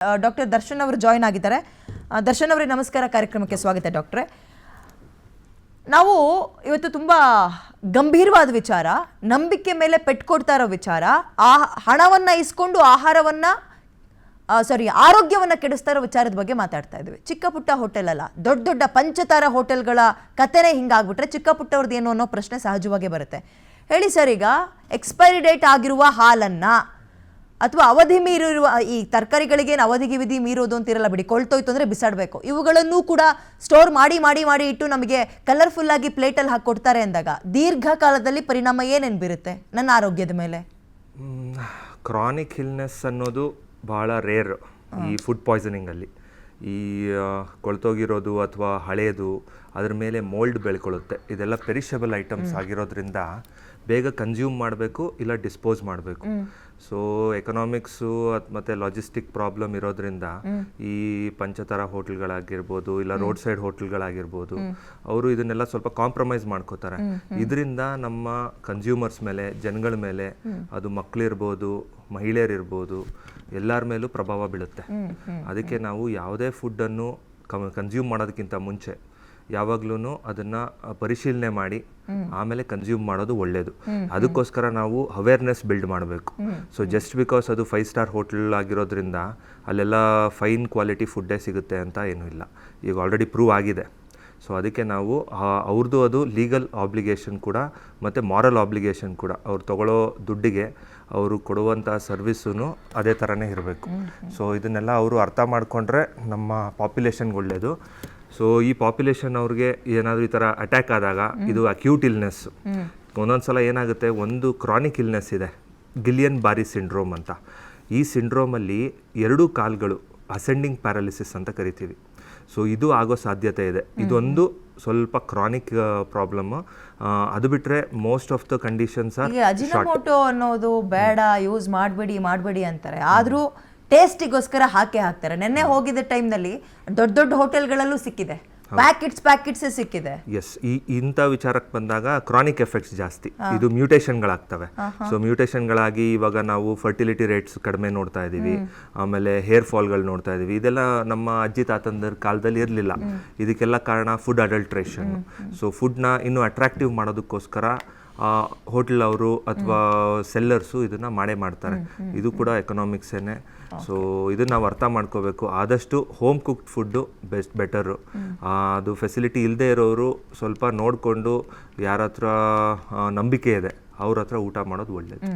Doctor Darshan ಅವರು join ಆಗಿದ್ದಾರೆ. ದರ್ಶನ್ ಅವರೇ ನಮಸ್ಕಾರ, ಕಾರ್ಯಕ್ರಮಕ್ಕೆ ಸ್ವಾಗತ. ಡಾಕ್ಟ್ರೆ, ನಾವು ಇವತ್ತು ತುಂಬ ಗಂಭೀರವಾದ ವಿಚಾರ, ನಂಬಿಕೆ ಮೇಲೆ ಪೆಟ್ಕೊಡ್ತಾ ಇರೋ ವಿಚಾರ, ಆ ಹಣವನ್ನು ಇಸ್ಕೊಂಡು ಆರೋಗ್ಯವನ್ನು ಕೆಡಿಸ್ತಾ ಇರೋ ವಿಚಾರದ ಬಗ್ಗೆ ಮಾತಾಡ್ತಾ ಇದ್ವಿ. ಚಿಕ್ಕ ಪುಟ್ಟ ಹೋಟೆಲ್ ಅಲ್ಲ, ದೊಡ್ಡ ದೊಡ್ಡ ಪಂಚತಾರ ಹೋಟೆಲ್ಗಳ ಕಥೆನೇ ಹಿಂಗಾಗ್ಬಿಟ್ರೆ ಚಿಕ್ಕ ಪುಟ್ಟವ್ರದ್ದು ಏನು ಅನ್ನೋ ಪ್ರಶ್ನೆ ಸಹಜವಾಗಿ ಬರುತ್ತೆ. ಹೇಳಿ ಸರ್, ಈಗ ಎಕ್ಸ್ಪೈರಿ ಡೇಟ್ ಆಗಿರುವ ಹಾಲನ್ನು ಅಥವಾ ಅವಧಿ ಮೀರಿರುವ ಈ ತರಕಾರಿಗಳಿಗೇನು ಅವಧಿಗೆ ವಿಧಿ ಮೀರೋದು ಅಂತಿರಲ್ಲ ಬಿಡಿ, ಕೊಳ್ತೋಯ್ತು ಅಂದರೆ ಬಿಸಾಡಬೇಕು, ಇವುಗಳನ್ನು ಕೂಡ ಸ್ಟೋರ್ ಮಾಡಿ ಮಾಡಿ ಮಾಡಿ ಇಟ್ಟು ನಮಗೆ ಕಲರ್ಫುಲ್ ಆಗಿ ಪ್ಲೇಟಲ್ಲಿ ಹಾಕಿಕೊಡ್ತಾರೆ ಅಂದಾಗ ದೀರ್ಘಕಾಲದಲ್ಲಿ ಪರಿಣಾಮ ಏನೇನು ಬೀರುತ್ತೆ ನನ್ನ ಆರೋಗ್ಯದ ಮೇಲೆ? ಕ್ರಾನಿಕ್ ಇಲ್ನೆಸ್ ಅನ್ನೋದು ಭಾಳ ರೇರ್ ಈ ಫುಡ್ ಪಾಯ್ಸನಿಂಗಲ್ಲಿ. ಈ ಕೊಳ್ತೋಗಿರೋದು ಅಥವಾ ಹಳೇದು ಅದ್ರ ಮೇಲೆ ಮೋಲ್ಡ್ ಬೆಳ್ಕೊಳ್ಳುತ್ತೆ. ಇದೆಲ್ಲ ಪೆರಿಷಬಲ್ ಐಟಮ್ಸ್ ಆಗಿರೋದ್ರಿಂದ ಬೇಗ ಕನ್ಸ್ಯೂಮ್ ಮಾಡಬೇಕು, ಇಲ್ಲ ಡಿಸ್ಪೋಸ್ ಮಾಡಬೇಕು. ಸೊ ಎಕನಾಮಿಕ್ಸು ಮತ್ತು ಲಾಜಿಸ್ಟಿಕ್ ಪ್ರಾಬ್ಲಮ್ ಇರೋದ್ರಿಂದ ಈ ಪಂಚತಾರ ಹೋಟೆಲ್ಗಳಾಗಿರ್ಬೋದು, ಇಲ್ಲ ರೋಡ್ ಸೈಡ್ ಹೋಟೆಲ್ಗಳಾಗಿರ್ಬೋದು, ಅವರು ಇದನ್ನೆಲ್ಲ ಸ್ವಲ್ಪ ಕಾಂಪ್ರಮೈಸ್ ಮಾಡ್ಕೋತಾರೆ. ಇದರಿಂದ ನಮ್ಮ ಕನ್ಸ್ಯೂಮರ್ಸ್ ಮೇಲೆ, ಜನಗಳ ಮೇಲೆ, ಅದು ಮಕ್ಕಳಿರ್ಬೋದು, ಮಹಿಳೆಯರಿರ್ಬೋದು, ಎಲ್ಲರ ಮೇಲೂ ಪ್ರಭಾವ ಬೀಳುತ್ತೆ. ಅದಕ್ಕೆ ನಾವು ಯಾವುದೇ ಫುಡ್ಡನ್ನು ಕನ್ಸ್ಯೂಮ್ ಮಾಡೋದಕ್ಕಿಂತ ಮುಂಚೆ ಯಾವಾಗ್ಲೂ ಅದನ್ನು ಪರಿಶೀಲನೆ ಮಾಡಿ ಆಮೇಲೆ ಕನ್ಸ್ಯೂಮ್ ಮಾಡೋದು ಒಳ್ಳೆಯದು. ಅದಕ್ಕೋಸ್ಕರ ನಾವು ಅವೇರ್ನೆಸ್ ಬಿಲ್ಡ್ ಮಾಡಬೇಕು. ಸೊ ಜಸ್ಟ್ ಬಿಕಾಸ್ ಅದು 5 ಸ್ಟಾರ್ ಹೋಟೆಲ್ ಆಗಿರೋದ್ರಿಂದ ಅಲ್ಲೆಲ್ಲ ಫೈನ್ ಕ್ವಾಲಿಟಿ ಫುಡ್ಡೇ ಸಿಗುತ್ತೆ ಅಂತ ಏನೂ ಇಲ್ಲ, ಈಗ ಆಲ್ರೆಡಿ ಪ್ರೂವ್ ಆಗಿದೆ. ಸೊ ಅದಕ್ಕೆ ನಾವು ಅವ್ರದ್ದು ಅದು ಲೀಗಲ್ ಆಬ್ಲಿಗೇಷನ್ ಕೂಡ ಮತ್ತು ಮಾರಲ್ ಆಬ್ಲಿಗೇಷನ್ ಕೂಡ. ಅವ್ರು ತಗೊಳ್ಳೋ ದುಡ್ಡಿಗೆ ಅವರು ಕೊಡುವಂಥ ಸರ್ವಿಸೂ ಅದೇ ಥರನೇ ಇರಬೇಕು. ಸೊ ಇದನ್ನೆಲ್ಲ ಅವರು ಅರ್ಥ ಮಾಡಿಕೊಂಡ್ರೆ ನಮ್ಮ ಪಾಪ್ಯುಲೇಷನ್ಗೆ ಒಳ್ಳೆಯದು. ಸೊ ಈ ಪಾಪ್ಯುಲೇಷನ್ ಅವ್ರಿಗೆ ಏನಾದರೂ ಈ ಥರ ಅಟ್ಯಾಕ್ ಆದಾಗ, ಇದು ಅಕ್ಯೂಟ್ ಇಲ್ನೆಸ್. ಒಂದೊಂದು ಸಲ ಏನಾಗುತ್ತೆ, ಒಂದು ಕ್ರಾನಿಕ್ ಇಲ್ನೆಸ್ ಇದೆ, ಗಿಲಿಯನ್ ಬಾರಿ ಸಿಂಡ್ರೋಮ್ ಅಂತ. ಈ ಸಿಂಡ್ರೋಮಲ್ಲಿ 2 ಕಾಲುಗಳು ಅಸೆಂಡಿಂಗ್ ಪ್ಯಾರಾಲಿಸಿಸ್ ಅಂತ ಕರಿತೀವಿ. ಸೊ ಇದು ಆಗೋ ಸಾಧ್ಯತೆ ಇದೆ. ಇದೊಂದು ಸ್ವಲ್ಪ ಕ್ರಾನಿಕ್ ಪ್ರಾಬ್ಲಮ್. ಅದು ಬಿಟ್ಟರೆ most of the conditions are Ajinomoto ಅನ್ನೋದು ಬೇಡ, ಯೂಸ್ ಮಾಡಬೇಡಿ ಅಂತಾರೆ, ಆದರೂ ಟೇಸ್ಟಿಗೋಸ್ಕರ ಹಾಕ್ತಾರೆ. ನೆನ್ನೆ ಹೋಗಿದ್ದ ಟೈಮ್ನಲ್ಲಿ ದೊಡ್ಡ ದೊಡ್ಡ ಹೋಟೆಲ್ಗಳಲ್ಲೂ ಸಿಕ್ಕಿದೆ, ಪ್ಯಾಕೆಟ್ಸೇ ಸಿಕ್ಕಿದೆ. ಎಸ್, ಇಂಥ ವಿಚಾರಕ್ಕೆ ಬಂದಾಗ ಕ್ರಾನಿಕ್ ಎಫೆಕ್ಟ್ಸ್ ಜಾಸ್ತಿ. ಇದು ಮ್ಯೂಟೇಷನ್ಗಳಾಗ್ತವೆ. ಸೊ ಮ್ಯೂಟೇಷನ್ಗಳಾಗಿ ಇವಾಗ ನಾವು ಫರ್ಟಿಲಿಟಿ ರೇಟ್ಸ್ ಕಡಿಮೆ ನೋಡ್ತಾ ಇದ್ದೀವಿ, ಆಮೇಲೆ ಹೇರ್ ಫಾಲ್ಗಳು ನೋಡ್ತಾ ಇದ್ದೀವಿ. ಇದೆಲ್ಲ ನಮ್ಮ ಅಜ್ಜಿ ತಾತಂದರ ಕಾಲದಲ್ಲಿ ಇರಲಿಲ್ಲ. ಇದಕ್ಕೆಲ್ಲ ಕಾರಣ ಫುಡ್ ಅಡಲ್ಟ್ರೇಷನ್. ಸೊ ಫುಡ್ನ ಇನ್ನೂ ಅಟ್ರಾಕ್ಟಿವ್ ಮಾಡೋದಕ್ಕೋಸ್ಕರ ಹೋಟೆಲ್ ಅವರು ಅಥವಾ ಸೆಲ್ಲರ್ಸು ಇದನ್ನು ಮಾಡೇ ಮಾಡ್ತಾರೆ. ಇದು ಕೂಡ ಎಕನಾಮಿಕ್ಸೇನೆ. ಸೊ ಇದನ್ನು ನಾವು ಅರ್ಥ ಮಾಡ್ಕೋಬೇಕು. ಆದಷ್ಟು ಹೋಮ್ ಕುಕ್ಡ್ ಫುಡ್ಡು ಬೆಟರು. ಅದು ಫೆಸಿಲಿಟಿ ಇಲ್ಲದೆ ಇರೋರು ಸ್ವಲ್ಪ ನೋಡಿಕೊಂಡು ಯಾರ ಹತ್ರ ನಂಬಿಕೆ ಇದೆ ಅವ್ರ ಹತ್ರ ಊಟ ಮಾಡೋದು ಒಳ್ಳೆಯದು.